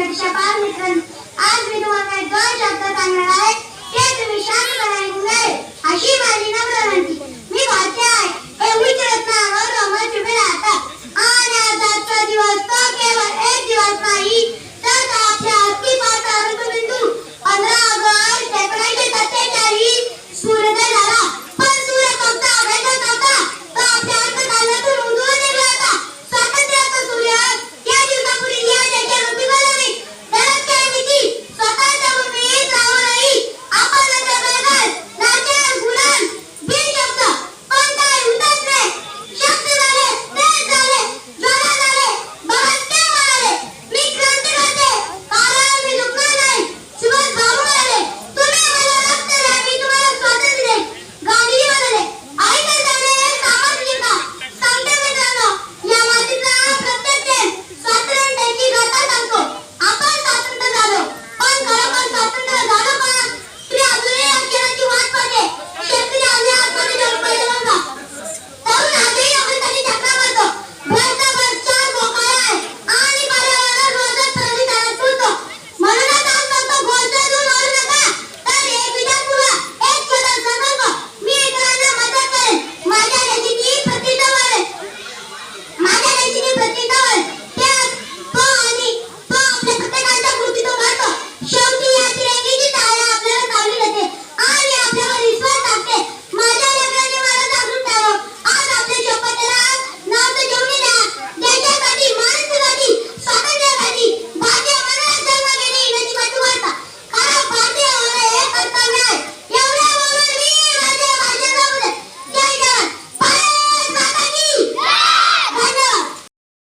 प्रतीक्षा पाल मित्रांनो, आज मी तुम्हाला काही दोन शब्द सांगणार आहे ते तुम्ही शांतपणे ऐकून घ्यावे अशी माझी नम्र विनंती. मी भारतीय आहे हे उच्च रत्नावर रोमन उभे राहतात आणि आजचा दिवस तो